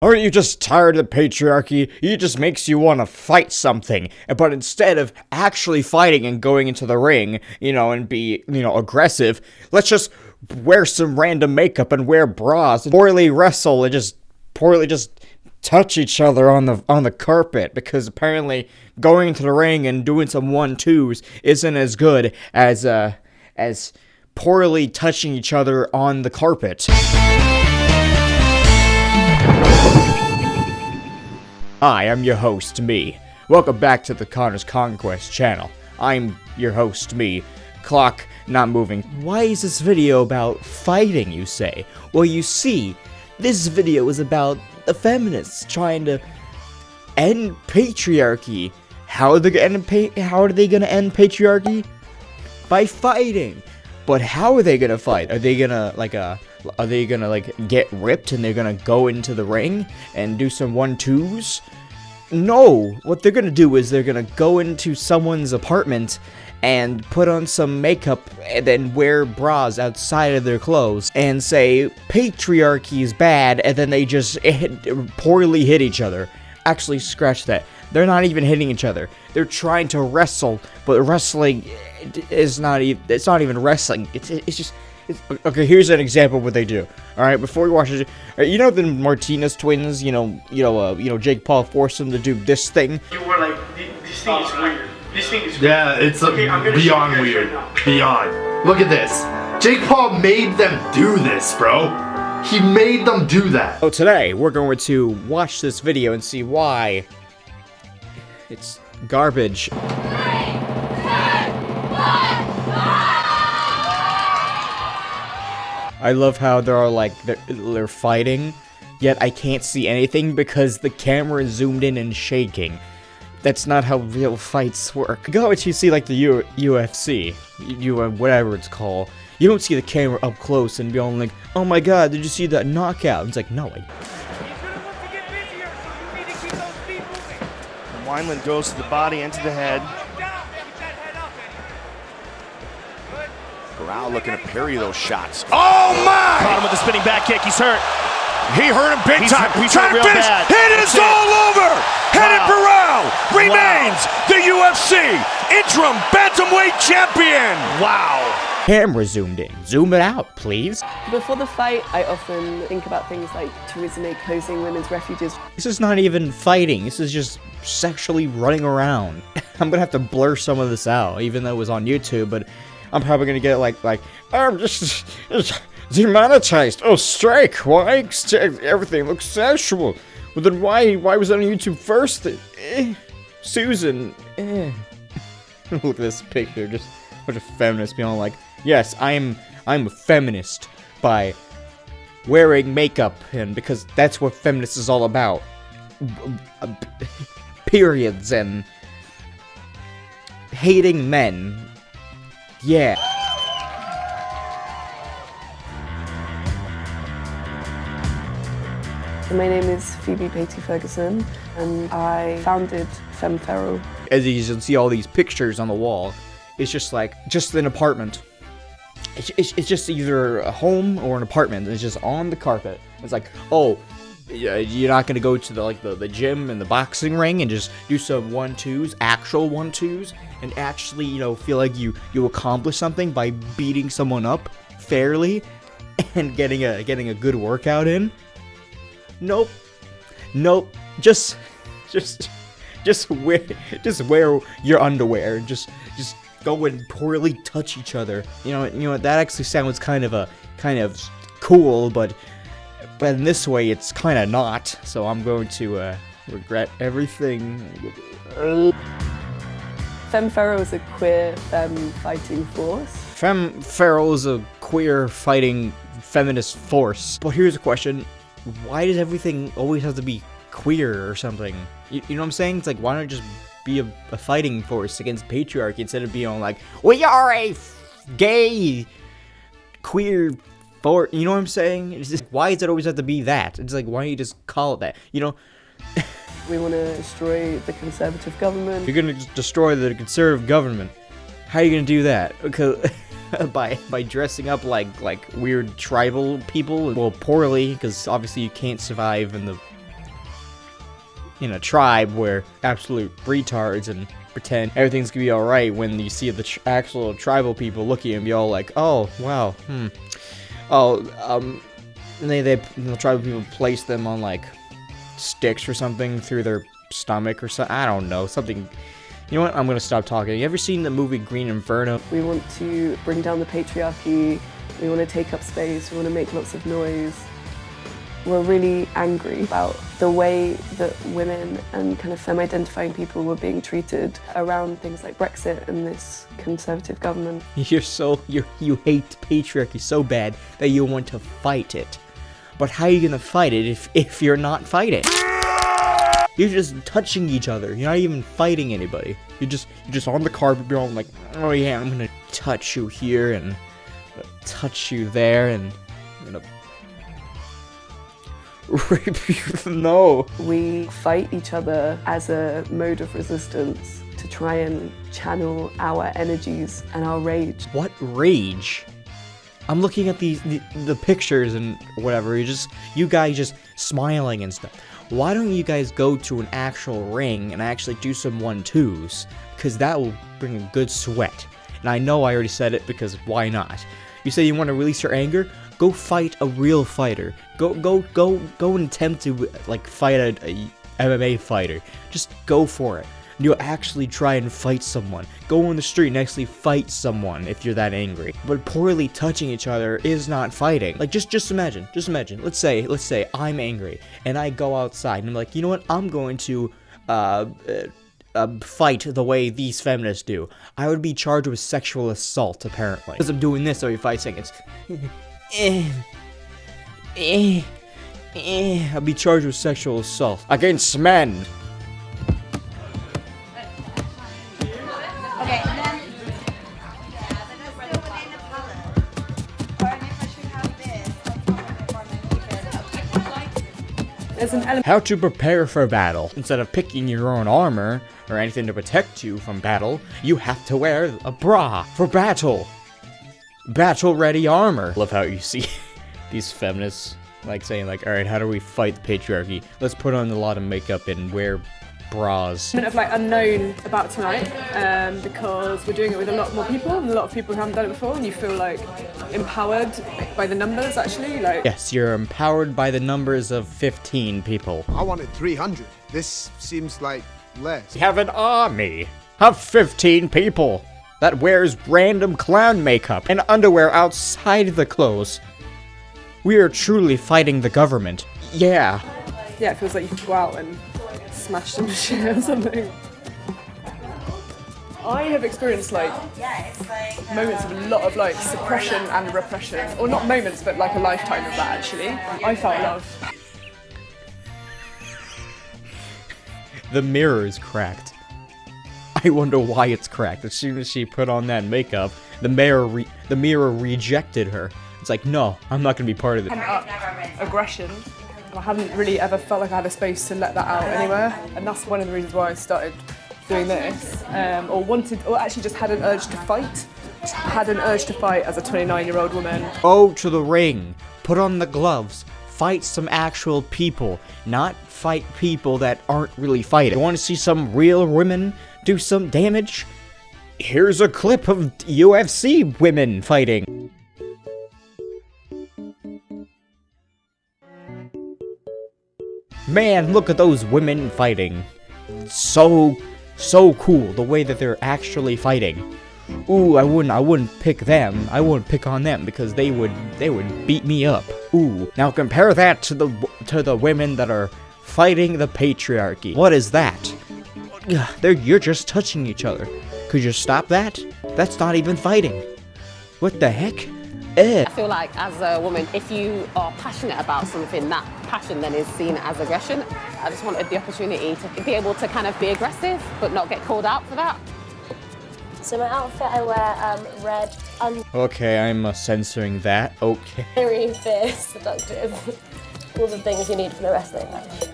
Aren't you just tired of the patriarchy? It just makes you want to fight something. But instead of actually fighting and going into the ring, and be, aggressive, let's just wear some random makeup and wear bras and poorly wrestle and just poorly just touch each other on the carpet, because apparently going into the ring and doing some 1-2s isn't as good as poorly touching each other on the carpet. Hi, I'm your host, me. Welcome back to the Connor's Conquest channel. I'm your host, me. Clock not moving. Why is this video about fighting, you say? Well, you see, this video is about the feminists trying to end patriarchy. How are they gonna end patriarchy? By fighting. But how are they gonna fight? Are they gonna get ripped and they're gonna go into the ring and do some 1-2s? No, what they're gonna do is they're gonna go into someone's apartment and put on some makeup and then wear bras outside of their clothes and say patriarchy is bad, and then they just poorly hit each other. Actually, scratch that. They're not even hitting each other. They're trying to wrestle, but wrestling is not even. It's not even wrestling. Okay, here's an example of what they do. All right, before we watch it, you know the Martinez twins. Jake Paul forced them to do this thing. You were like, this thing is weird. This thing is weird. Yeah, it's beyond weird. Beyond. Look at this. Jake Paul made them do this, bro. He made them do that. So today we're going to watch this video and see why it's garbage. 3, 2, 1, I love how they're fighting, yet I can't see anything because the camera is zoomed in and shaking. That's not how real fights work. Go what you see like the UFC, whatever it's called. You don't see the camera up close and be all like, "Oh my God, did you see that knockout?" It's like, no. Wineland goes to the body and to the head. Corral looking to parry those shots. Oh my! Caught him with a spinning back kick. He's hurt. He hurt him big time. He's trying to finish. bad. It is all over. Henry Corral remains the UFC interim bantamweight champion. Wow. Camera zoomed in. Zoom it out, please. Before the fight, I often think about things like Theresa May closing women's refuges. This is not even fighting. This is just sexually running around. I'm gonna have to blur some of this out, even though it was on YouTube, but I'm probably gonna get like I'm just demonetized. Oh, strike! Why? Everything looks sexual. Well, then why was that on YouTube first? Susan. Look at this picture. Just a bunch of feminists being all like, "Yes, I'm a feminist by wearing makeup, and because that's what feminist is all about. Periods and hating men." Yeah. My name is Phoebe Beatty Ferguson, and I founded FemFeral. As you can see all these pictures on the wall, it's just an apartment. It's just either a home or an apartment. It's just on the carpet. It's like, oh, you're not gonna go to the gym and the boxing ring and just do some 1-2s, actual 1-2s, and actually feel like you accomplish something by beating someone up fairly and getting a good workout in. Nope. Just wear your underwear and just go and poorly touch each other. You know what? That actually sounds kind of cool, but in this way it's kind of not. So I'm going to regret everything. FemFeral is a queer femme fighting force. FemFeral is a queer fighting feminist force. But here's a question. Why does everything always have to be queer or something? You know what I'm saying? It's like, why not just be a fighting force against patriarchy instead of being like, we are a gay queer force? You know what I'm saying? It's just, why does it always have to be that? It's like, why don't you just call it that? We want to destroy the conservative government. You're gonna destroy the conservative government. How are you gonna do that? Because by dressing up like weird tribal people. Well, poorly, because obviously you can't survive in the in a tribe where absolute retards and pretend everything's gonna be alright when you see the actual tribal people looking and be all like, oh, wow, and the tribal people place them on like sticks or something through their stomach or something. I don't know, something. You know what? I'm gonna stop talking. You ever seen the movie Green Inferno? We want to bring down the patriarchy, we want to take up space, we want to make lots of noise. We're really angry about the way that women and kind of femme-identifying people were being treated around things like Brexit and this Conservative government. You hate patriarchy so bad that you want to fight it. But how are you gonna fight it if you're not fighting? You're just touching each other. You're not even fighting anybody. You're just on the carpet, you're all like, oh yeah, I'm gonna touch you here and touch you there, and I'm gonna rape you. No. We fight each other as a mode of resistance to try and channel our energies and our rage. What rage? I'm looking at the pictures and whatever. You guys just smiling and stuff. Why don't you guys go to an actual ring and actually do some 1-2s? Because that will bring a good sweat. And I know I already said it, because why not? You say you want to release your anger? Go fight a real fighter. Go and attempt to like fight a MMA fighter. Just go for it. You'll actually try and fight someone. Go on the street and actually fight someone if you're that angry. But poorly touching each other is not fighting. Like just imagine. Let's say I'm angry and I go outside and I'm like, you know what? I'm going to fight the way these feminists do. I would be charged with sexual assault apparently. Because I'm doing this every 5 seconds. I'll be charged with sexual assault against men. How to prepare for battle. Instead of picking your own armor or anything to protect you from battle, you have to wear a bra for battle. Battle-ready armor. Love how you see these feminists like saying like, all right, how do we fight the patriarchy? Let's put on a lot of makeup and wear bras. Of like unknown about tonight, because we're doing it with a lot more people and a lot of people who haven't done it before, and you feel like empowered by the numbers actually. Like, yes, you're empowered by the numbers of 15 people. I wanted 300. This seems like less. We have an army of 15 people that wears random clown makeup and underwear outside the clothes. We are truly fighting the government. Yeah. Yeah, it feels like you could go out and smash some shit or something. I have experienced like moments of a lot of like suppression and repression, or not moments, but like a lifetime of that actually. I felt love. The mirror is cracked. I wonder why it's cracked. As soon as she put on that makeup, the mirror rejected her. It's like, no, I'm not gonna be part of it. Aggression. I hadn't really ever felt like I had a space to let that out anywhere, and that's one of the reasons why I started doing this, or actually just had an urge to fight. Had an urge to fight as a 29-year-old woman. Go to the ring, put on the gloves, fight some actual people, not fight people that aren't really fighting. You want to see some real women do some damage? Here's a clip of UFC women fighting. Man, look at those women fighting. So cool, the way that they're actually fighting. Ooh, I wouldn't pick them. I wouldn't pick on them because they would beat me up. Ooh, now compare that to the women that are fighting the patriarchy. What is that? You're just touching each other. Could you stop that? That's not even fighting. What the heck? I feel like as a woman, if you are passionate about something, that passion then is seen as aggression. I just wanted the opportunity to be able to kind of be aggressive, but not get called out for that. So my outfit, I wear red, Okay, I'm censoring that. Okay. very fierce, seductive, all the things you need for the wrestling match.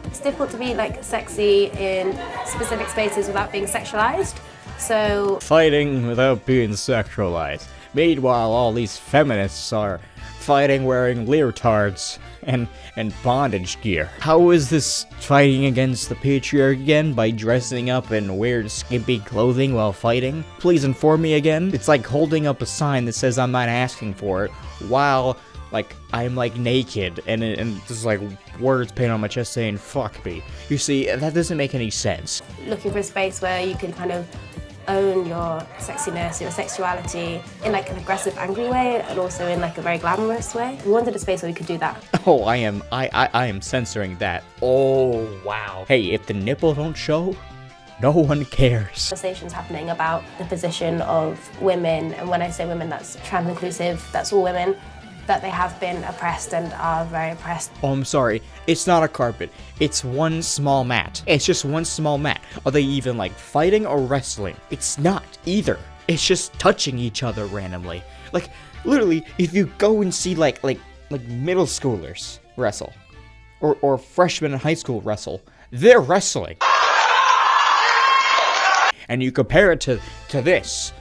It's difficult to be like sexy in specific spaces without being sexualized. So Fighting without being sexualized. Meanwhile, all these feminists are fighting wearing leotards. and bondage gear. How is this fighting against the patriarchy again? By dressing up in weird skimpy clothing while fighting? Please inform me again. It's like holding up a sign that says I'm not asking for it while like I'm like naked and there's like words painted on my chest saying fuck me. You see, that doesn't make any sense. Looking for a space where you can kind of own your sexiness, your sexuality in like an aggressive, angry way, and also in like a very glamorous way. We wanted a space where we could do that. Oh, I am censoring that. Oh, wow. Hey, if the nipple don't show, no one cares. Conversations happening about the position of women, and when I say women, that's trans inclusive, that's all women, that they have been oppressed and are very oppressed. Oh, I'm sorry. It's not a carpet. It's one small mat. It's just one small mat. Are they even like fighting or wrestling? It's not either. It's just touching each other randomly. Like literally, if you go and see like middle schoolers wrestle or freshmen in high school wrestle, they're wrestling. And you compare it to this.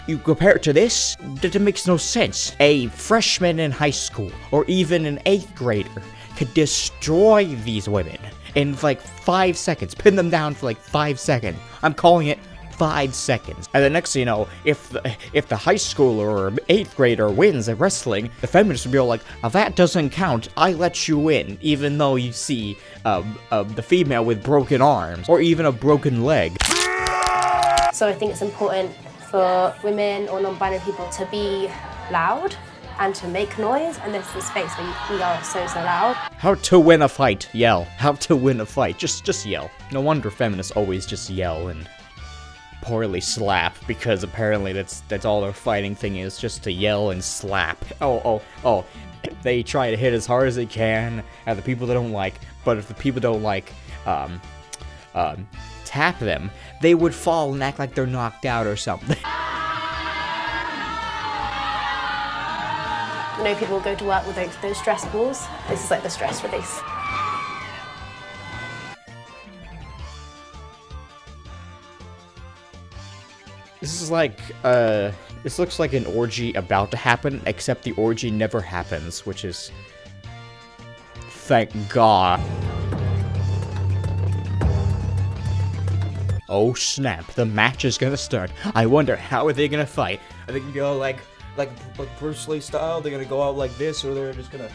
You compare it to this, that makes no sense. A freshman in high school, or even an 8th grader, could destroy these women in like 5 seconds, pin them down for like 5 seconds. I'm calling it 5 seconds. And the next thing you know, if the high schooler or 8th grader wins at wrestling, the feminists will be all like, oh, that doesn't count, I let you in, even though you see the female with broken arms, or even a broken leg. So I think it's important for women or non-binary people to be loud and to make noise, and this is a space where we are so loud. How to win a fight, yell. How to win a fight, just yell. No wonder feminists always just yell and poorly slap, because apparently that's all their fighting thing is, just to yell and slap. Oh. They try to hit as hard as they can at the people they don't like, but if the people don't like, tap them, they would fall and act like they're knocked out or something. You know, people go to work with those stress balls. This is like the stress release. This is like, this looks like an orgy about to happen, except the orgy never happens, which is, thank God. Oh snap, the match is gonna start. I wonder, how are they gonna fight? Are they gonna go like Bruce Lee style? They're gonna go out like this, or they're just gonna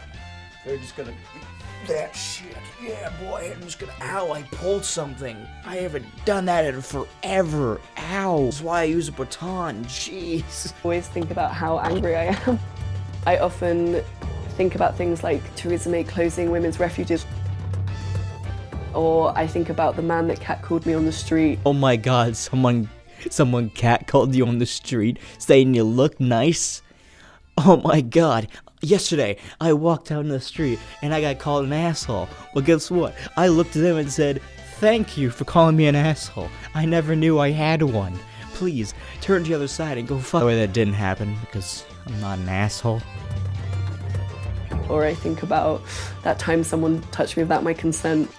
that shit. Yeah, boy, I'm just gonna, ow, I pulled something. I haven't done that in forever. Ow, that's why I use a baton, jeez. I always think about how angry I am. I often think about things like Theresa May closing women's refuges. Or I think about the man that catcalled me on the street. Oh my god, someone catcalled you on the street saying you look nice? Oh my god. Yesterday, I walked out in the street and I got called an asshole. Well, guess what? I looked at them and said, thank you for calling me an asshole. I never knew I had one. Please, turn to the other side and go fuck. By the way, that didn't happen because I'm not an asshole. Or I think about that time someone touched me without my consent.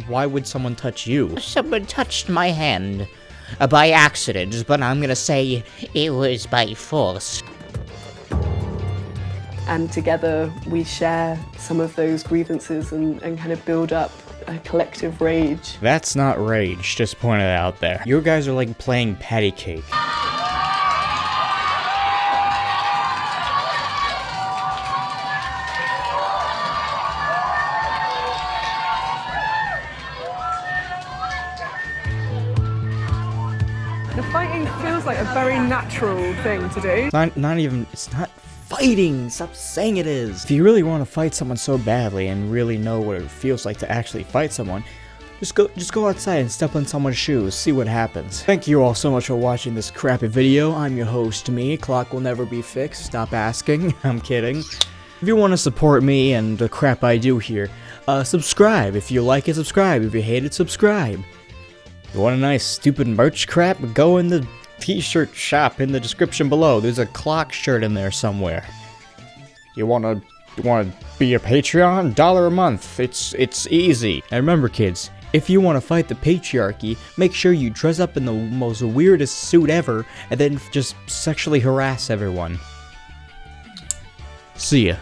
Why would someone touch you? Someone touched my hand by accident, but I'm gonna say it was by force. And together we share some of those grievances and kind of build up a collective rage. That's not rage, just pointed out there. You guys are like playing patty cake. The fighting feels like a very natural thing to do. It's not fighting! Stop saying it is! If you really want to fight someone so badly and really know what it feels like to actually fight someone, just go outside and step on someone's shoes, see what happens. Thank you all so much for watching this crappy video. I'm your host, me. Clock will never be fixed. Stop asking. I'm kidding. If you want to support me and the crap I do here, subscribe. If you like it, subscribe. If you hate it, subscribe. You want a nice stupid merch crap? Go in the t-shirt shop in the description below. There's a clock shirt in there somewhere. You wanna be a Patreon? $1 a month. It's easy. And remember kids, if you want to fight the patriarchy, make sure you dress up in the most weirdest suit ever and then just sexually harass everyone. See ya.